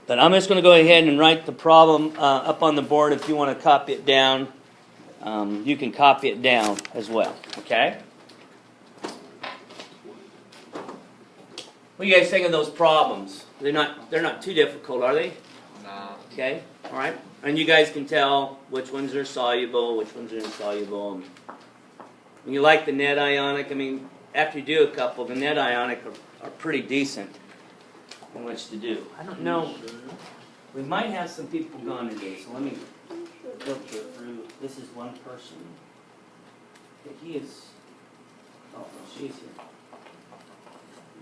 But I'm just going to go ahead and write the problem up on the board. If you want to copy it down, you can copy it down as well. Okay? What do you guys think of those problems? They're not too difficult, are they? No. Okay? All right? And you guys can tell which ones are soluble, which ones are insoluble. When you like the net ionic, I mean, after you do a couple, the net ionic are pretty decent in which to do. I don't know. We might have some people gone today, so let me filter through. This is one person. He is. Oh, no, she's here.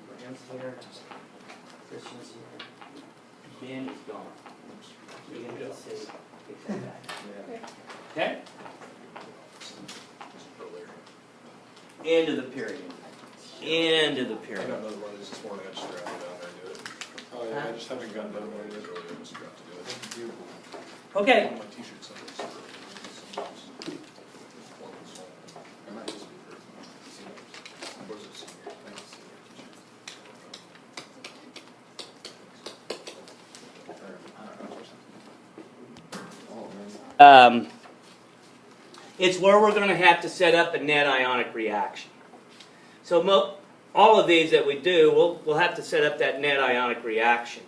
Brian's here. Christian's here. Ben is gone. You're going to say, take that back. Okay? End of the period. End of the I period. got another one of these this morning. I just grabbed it down there and do it. Oh yeah, I just haven't gotten done one of these earlier. I just forgot to do it. Okay. My t-shirt somewhere. I might just be for seniors. Or is it senior? I think it's senior. It's where we're going to have to set up a net ionic reaction. So all of these that we do, we'll have to set up that net ionic reaction.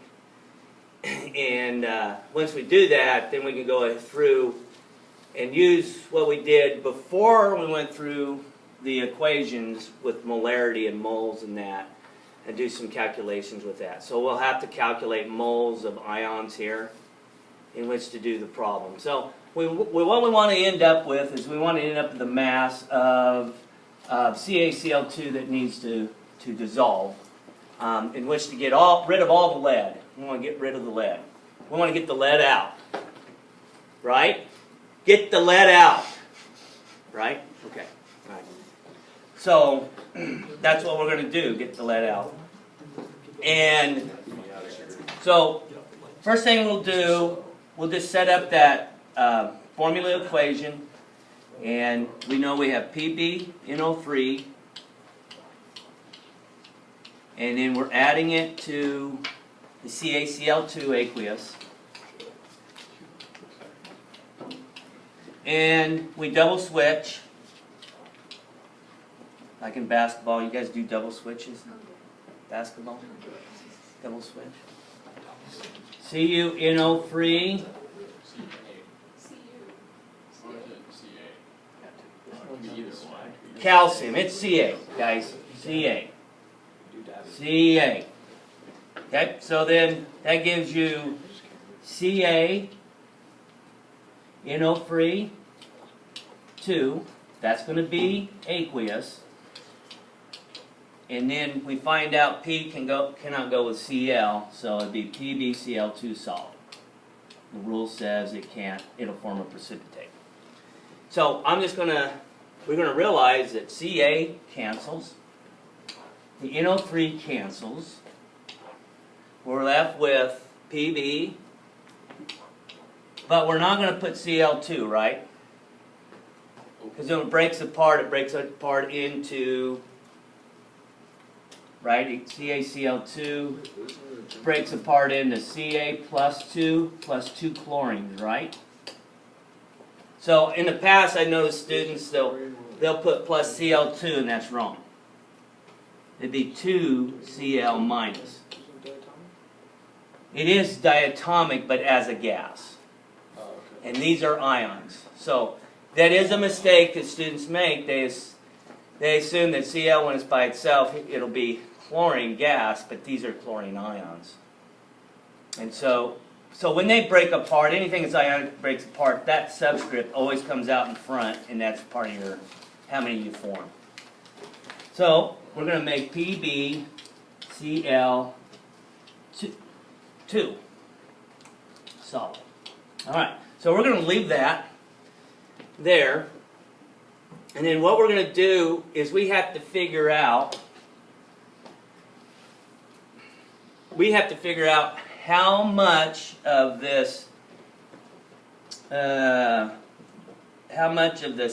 And once we do that, then we can go through and use what we did before we went through the equations with molarity and moles and that, and do some calculations with that. So we'll have to calculate moles of ions here in which to do the problem. So what we want to end up with is we want to end up with the mass of CaCl2 that needs to dissolve, in which to get rid of all the lead. We want to get rid of the lead. We want to get the lead out. Right? Get the lead out. Right? Okay. All right. So that's what we're going to do, get the lead out. And so first thing we'll do, we'll just set up that formula equation, and we know we have PbNO3, and then we're adding it to the CaCl2 aqueous, and we double switch, like in basketball. You guys do double switches in basketball? Double switch. CuNO3. Calcium. It's Ca, guys. Ca. Ca. Okay, so then that gives you CaNO3 2. That's going to be aqueous. And then we find out P cannot go with Cl, so it'd be PbCl2 solid. The rule says it can't, it'll form a precipitate. So we're going to realize that Ca cancels, the NO3 cancels, we're left with Pb, but we're not going to put Cl2, right? Because when it breaks apart into, right, CaCl2 breaks apart into Ca plus 2 chlorines, right? So in the past, I noticed students, they'll put plus Cl2, and that's wrong. It'd be 2 Cl minus. It is diatomic, but as a gas. And these are ions. So that is a mistake that students make. They assume that Cl, when it's by itself, it'll be chlorine gas, but these are chlorine ions. And so when they break apart, anything that's ionic breaks apart, that subscript always comes out in front, and that's part of your, how many you form. So we're going to make PbCl2 solid. All right, so we're going to leave that there. And then what we're going to do is we have to figure out how much of this, how much of the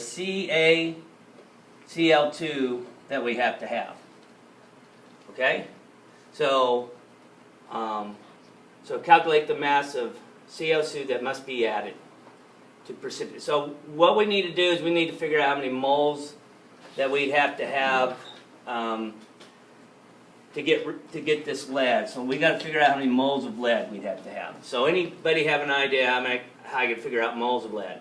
CaCl2 that we have to have. Okay? So So calculate the mass of CO2 that must be added to precipitate. So what we need to do is we need to figure out how many moles that we'd have to have to get this lead. So we got to figure out how many moles of lead we'd have to have. So anybody have an idea how I can figure out moles of lead?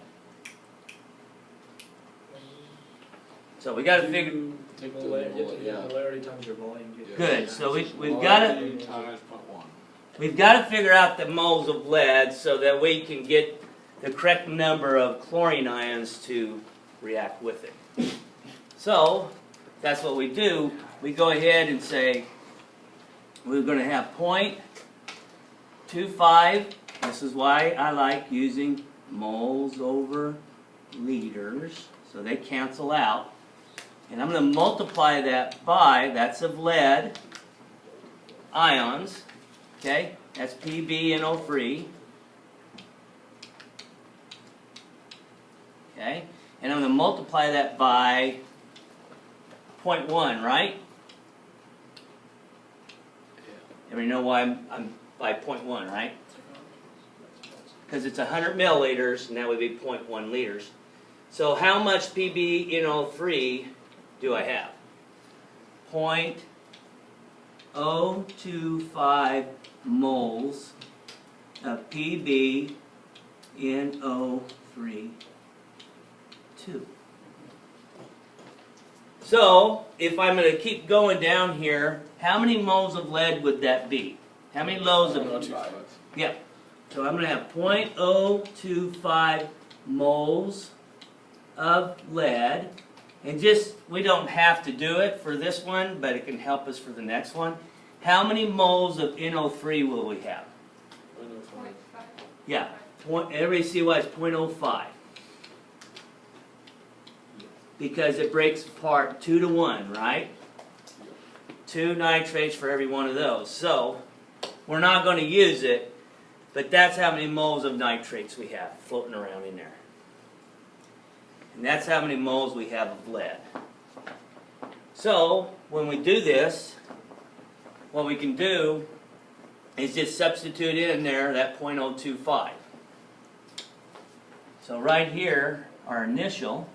So we got to figure. Take the molarity times your volume. Good. So we've got to times 0.1. we've got to figure out the moles of lead so that we can get the correct number of chlorine ions to react with it. So that's what we do. We go ahead and say we're going to have 0.25. This is why I like using moles over liters, so they cancel out. And I'm going to multiply that by, that's of lead, ions, okay? That's PbNO3. Okay? And I'm going to multiply that by 0.1, right? Everybody know why I'm by 0.1, right? Because it's 100 milliliters, and that would be 0.1 liters. So how much PbNO3 do I have? 0.025 moles of PbNO3. 2. So, if I'm going to keep going down here, how many moles of lead would that be? How many loads of... 0.025. Yeah. So I'm going to have 0.025 moles of lead. And just, we don't have to do it for this one, but it can help us for the next one. How many moles of NO3 will we have? 0.05. Yeah. Everybody see why it's 0.05? Because it breaks apart 2 to 1, right? 2 nitrates for every one of those. So, we're not going to use it, but that's how many moles of nitrates we have floating around in there. And that's how many moles we have of lead. So, when we do this, what we can do is just substitute in there that 0.025. So right here, our initial,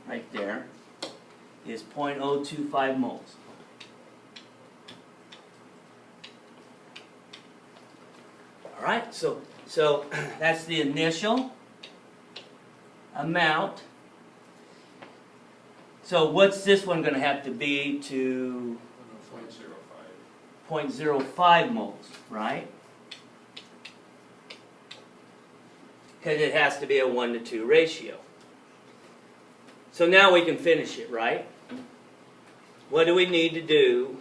right there, is 0.025 moles. All right, so that's the initial amount. So what's this one going to have to be to 0.05 moles, right? Because it has to be a 1 to 2 ratio. So now we can finish it, right? What do we need to do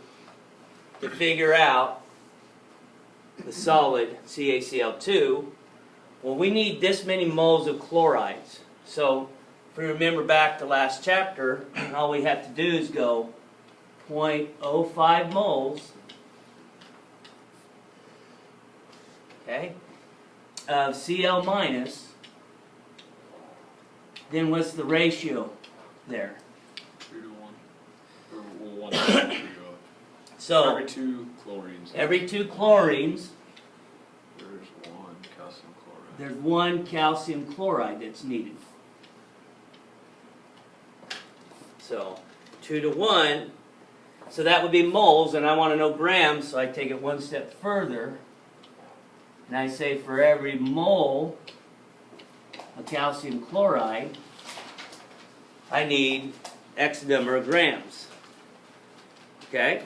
to figure out the solid CaCl2? Well, we need this many moles of chlorides. So if we remember back to last chapter, all we have to do is go 0.05 moles, okay, of Cl minus. Then what's the ratio there? 3 to 1. Or 1 to 3 So every 2 chlorines. every 2 chlorines, There's 1 calcium chloride. there's 1 calcium chloride that's needed. So 2 to 1, so that would be moles, and I want to know grams, so I take it one step further, and I say for every mole of calcium chloride, I need X number of grams. Okay?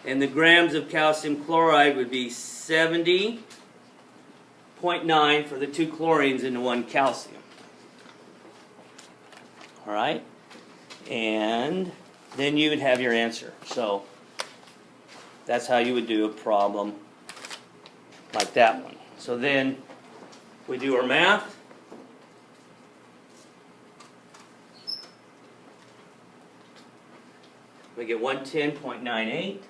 And the grams of calcium chloride would be 70.9 for the 2 chlorines into 1 calcium. Alright? And then you would have your answer. So, that's how you would do a problem like that one. So then, we do our math. We get 110.98.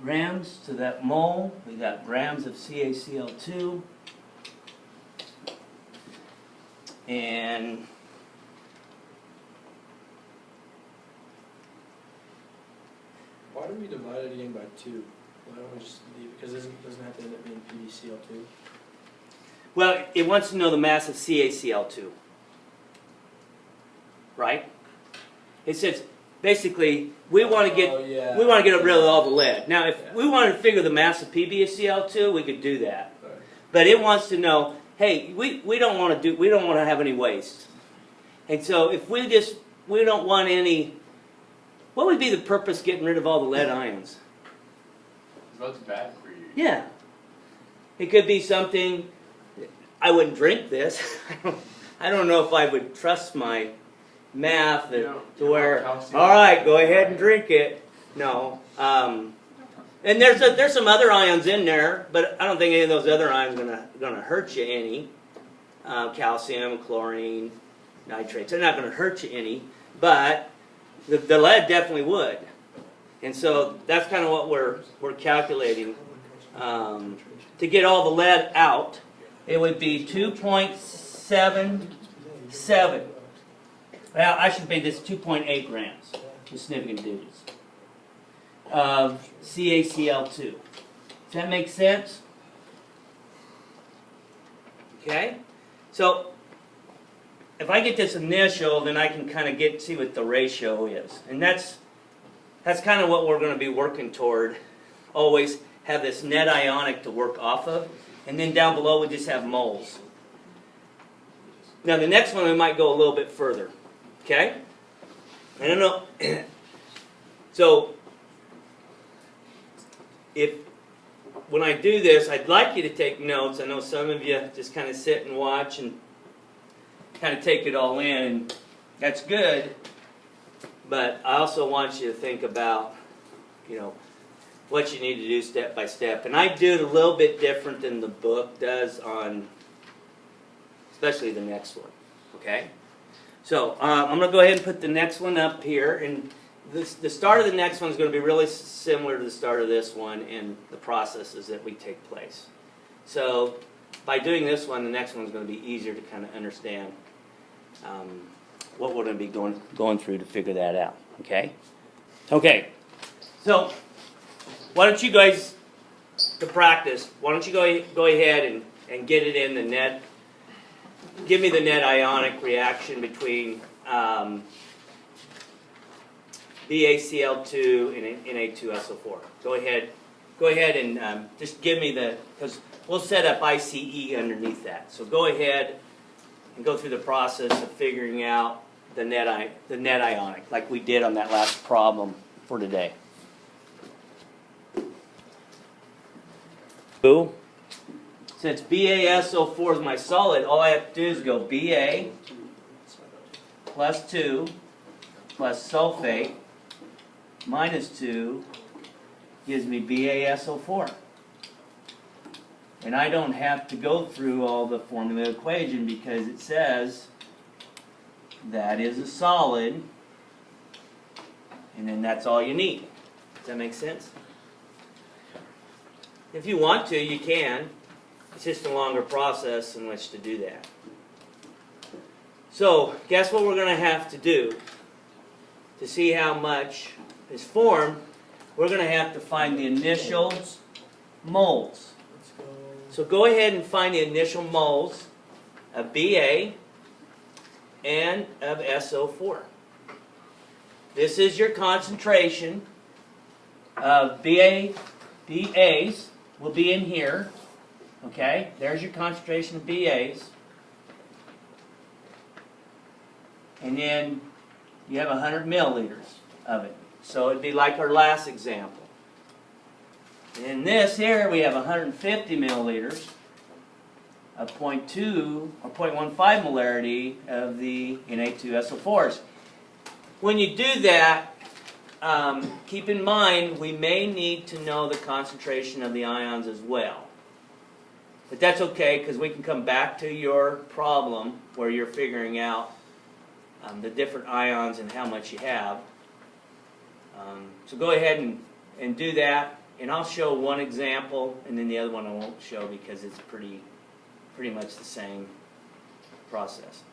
Grams to that mole. We got grams of CaCl2. And do we divide it again by 2? Why don't we just leave, because it doesn't have to end up being PbCl2? Well, it wants to know the mass of CaCl2. Right? It says, basically, we want to get yeah. we want to get rid of all the lead. Now, if we wanted to figure the mass of PbCl2, we could do that. Right. But it wants to know, hey, we don't want to have any waste. And so if we don't want any, what would be the purpose of getting rid of all the lead ions? That's bad for you. Yeah. It could be something, I wouldn't drink this. I don't know if I would trust my math to where, all right, go ahead and drink it. No. And there's some other ions in there, but I don't think any of those other ions are gonna hurt you any. Calcium, chlorine, nitrates. They're not going to hurt you any, but the lead definitely would. And so that's kind of what we're calculating. To get all the lead out, it would be 2.77. Well, I should say this 2.8 grams, the significant digits, of CaCl2. Does that make sense? Okay? So, if I get this initial, then I can kind of see what the ratio is. And that's kind of what we're going to be working toward. Always have this net ionic to work off of. And then down below we just have moles. Now the next one we might go a little bit further. Okay? I don't know. So, when I do this, I'd like you to take notes. I know some of you just kind of sit and watch and kind of take it all in, and that's good. But I also want you to think about, what you need to do step by step. And I do it a little bit different than the book does on, especially the next one. Okay? So I'm going to go ahead and put the next one up here, and the start of the next one is going to be really similar to the start of this one in the processes that we take place. So by doing this one, the next one is going to be easier to kind of understand what we're going to be going through to figure that out. Okay? Okay. So why don't you guys, to practice, why don't you go ahead and get it in the net. Give me the net ionic reaction between BaCl2 and Na2SO4. Go ahead and just give me because we'll set up ICE underneath that. So go ahead and go through the process of figuring out the net ionic, like we did on that last problem for today. Since BaSO4 is my solid, all I have to do is go Ba plus 2 plus sulfate minus 2 gives me BaSO4. And I don't have to go through all the formula equation because it says that is a solid, and then that's all you need. Does that make sense? If you want to, you can. It's just a longer process in which to do that. So, guess what we're going to have to do to see how much is formed? We're going to have to find the initial moles. So go ahead and find the initial moles of Ba and of SO4. This is your concentration of BAs will be in here. Okay, there's your concentration of BAs. And then you have 100 milliliters of it. So it'd be like our last example. And in this here, we have 150 milliliters of 0.2 or 0.15 molarity of the Na2SO4s. When you do that, keep in mind we may need to know the concentration of the ions as well. But that's okay because we can come back to your problem where you're figuring out the different ions and how much you have. So go ahead and do that. And I'll show one example, and then the other one I won't show because it's pretty much the same process.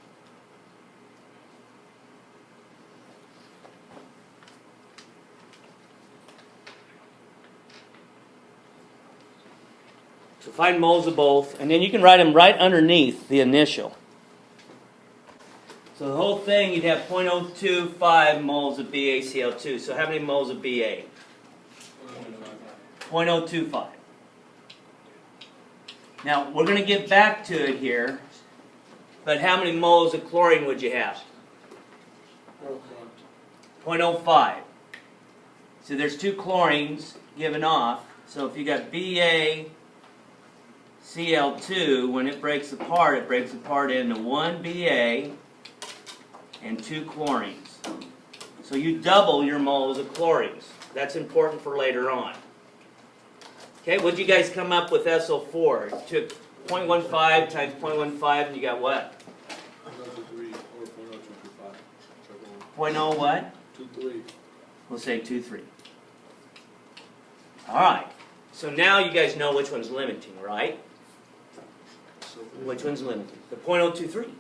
So find moles of both, and then you can write them right underneath the initial. So the whole thing, you'd have 0.025 moles of BaCl2. So how many moles of Ba? 0.025. Now, we're going to get back to it here, but how many moles of chlorine would you have? 0.05. So there's two chlorines given off. So if you got BaCl2, when it breaks apart into one Ba and two chlorines. So you double your moles of chlorines. That's important for later on. Okay, what did you guys come up with SO4? You took 0.15 times 0.15 and you got what? 0.0 what? 2.3. We'll say 2.3. Alright, so now you guys know which one's limiting, right? Which one's limiting? The 0.023.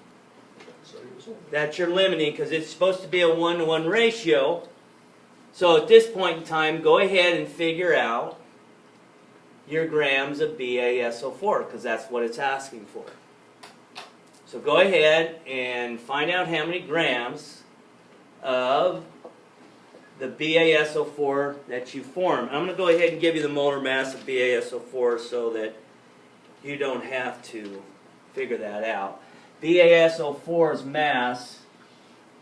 That's your limiting because it's supposed to be a 1-to-1 ratio. So at this point in time, go ahead and figure out your grams of BaSO4 because that's what it's asking for. So go ahead and find out how many grams of the BaSO4 that you form. I'm going to go ahead and give you the molar mass of BaSO4 so that you don't have to figure that out. BaSO4's mass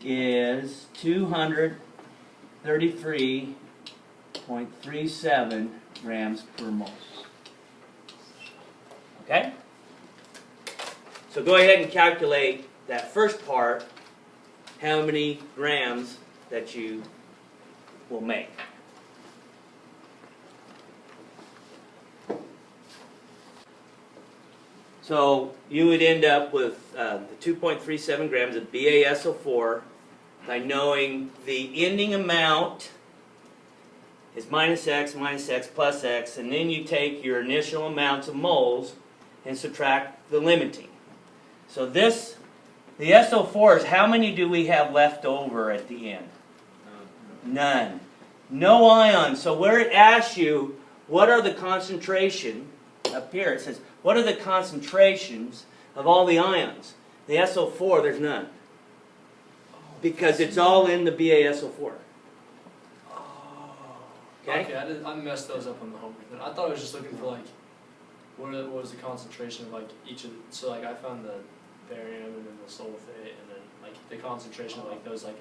is 233.37 grams per mole. Okay? So go ahead and calculate that first part, how many grams that you will make. So you would end up with the 2.37 grams of BaSO4 by knowing the ending amount is minus x plus x, and then you take your initial amounts of moles and subtract the limiting. So this, the SO4 is how many do we have left over at the end? None. No ions. So where it asks you, what are the concentration, up here it says, what are the concentrations of all the ions? The SO4, there's none. Because it's all in the BaSO4. Okay, I messed those up on the homework. But I thought I was just looking for like, what was the concentration of like each of the, so like I found the barium and then the sulfate and then like the concentration of like those like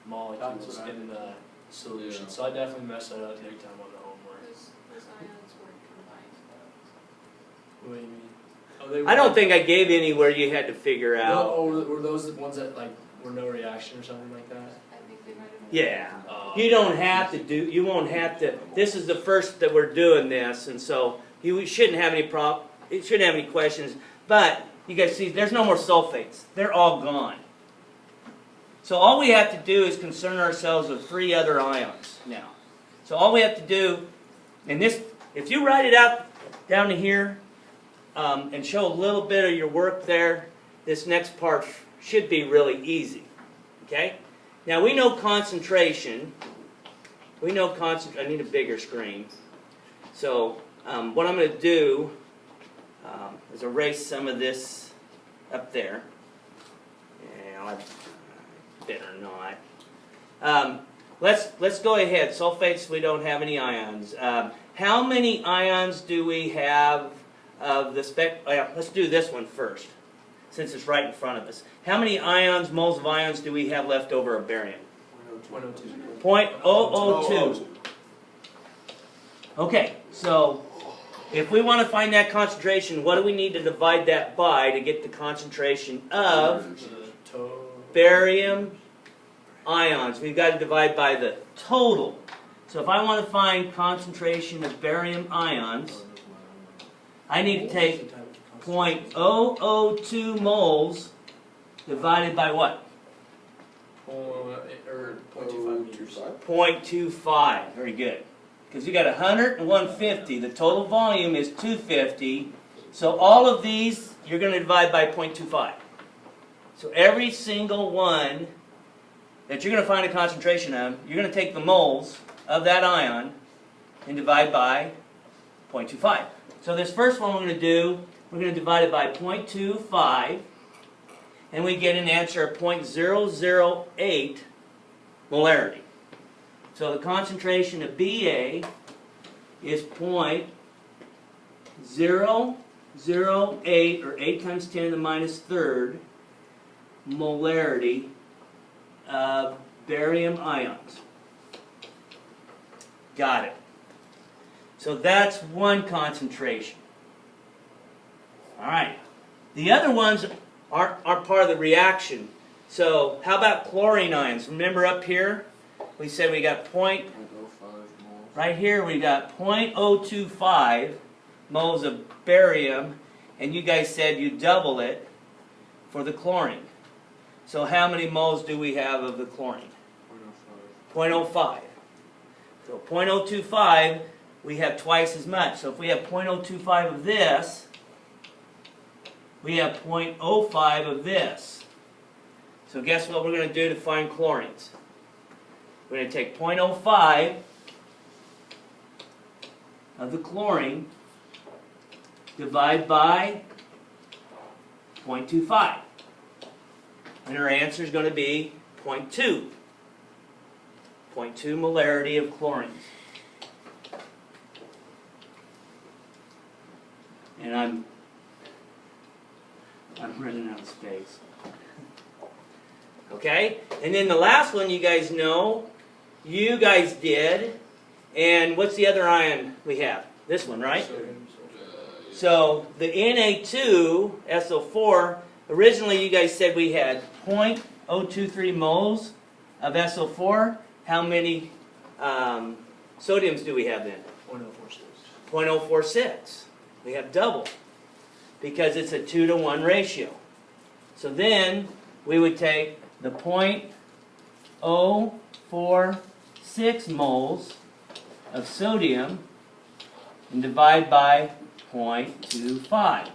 molecules in the solution. So I definitely messed that up big time on the homework. Those ions weren't combined. What do you mean? Oh, they were I don't think I gave any where you had to figure No, out. oh, were those the ones that like were no reaction or something like that? I think they might have been. Yeah. Oh, You don't have to do, you won't have to, this is the first that we're doing this, and so you shouldn't have any you shouldn't have any questions, but you guys see, there's no more sulfates. They're all gone. So all we have to do is concern ourselves with 3 other ions now. So all we have to do, and this, if you write it out down to here, and show a little bit of your work there, this next part should be really easy. Okay? Now we know concentration. I need a bigger screen. So what I'm going to do is erase some of this up there. Yeah, I better not. Let's go ahead. Sulfates, we don't have any ions. How many ions do we have of the let's do this one first, since it's right in front of us. How many ions, moles of ions, do we have left over of barium? 0.02. 0.002. Okay, so if we want to find that concentration, what do we need to divide that by to get the concentration of barium ions? We've got to divide by the total. So if I want to find concentration of barium ions, I need to take 0.002 moles divided by what? 0.25 meters. 0.25. Very good. Because you got 100 and 150. The total volume is 250. So all of these, you're going to divide by 0.25. So every single one that you're going to find a concentration of, you're going to take the moles of that ion and divide by 0.25. So this first one we're going to do, we're going to divide it by 0.25, and we get an answer of 0.008 molarity. So the concentration of BA is 0.008, or 8 times 10 to the minus third, molarity of barium ions. Got it. So that's one concentration. All right. The other ones aren't part of the reaction. So how about chlorine ions? Remember up here, we said we got right here we got 0.025 moles of barium, and you guys said you double it for the chlorine. So how many moles do we have of the chlorine? 0.05. So 0.025, we have twice as much. So if we have 0.025 of this, we have 0.05 of this. So guess what we're going to do to find chlorines? We're going to take 0.05 of the chlorine, divide by 0.25. And our answer is going to be 0.2. 0.2 molarity of chlorines. And I'm running out of space. Okay? And then the last one you guys know, you guys did. And what's the other ion we have? This one, right? So the Na2SO4, originally you guys said we had 0.023 moles of SO4. How many sodiums do we have then? 0.046. 0.046. We have double, because it's a 2-to-1 ratio. So then we would take the 0.046 moles of sodium and divide by 0.25.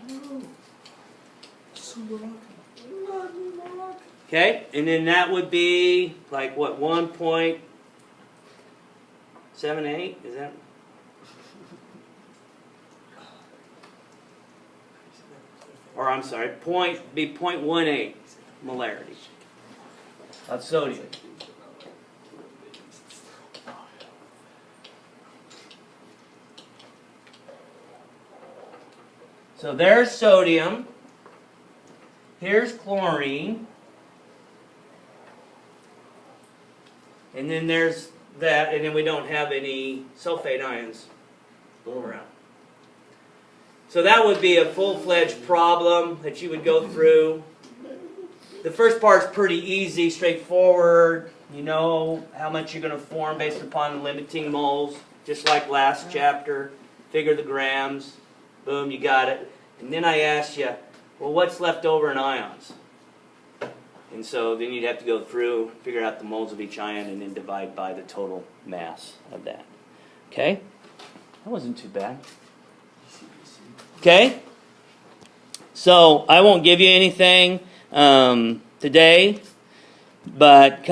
Okay, and then that would be like what, 1.78? Is that? Or I'm sorry, be 0.18 molarity of sodium. So there's sodium. Here's chlorine. And then there's that, and then we don't have any sulfate ions around. So that would be a full-fledged problem that you would go through. The first part's pretty easy, straightforward. You know how much you're going to form based upon the limiting moles, just like last chapter. Figure the grams. Boom, you got it. And then I asked you, well, what's left over in ions? And so then you'd have to go through, figure out the moles of each ion, and then divide by the total mass of that. Okay? That wasn't too bad. Okay? So I won't give you anything today, but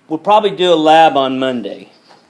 we'll probably do a lab on Monday.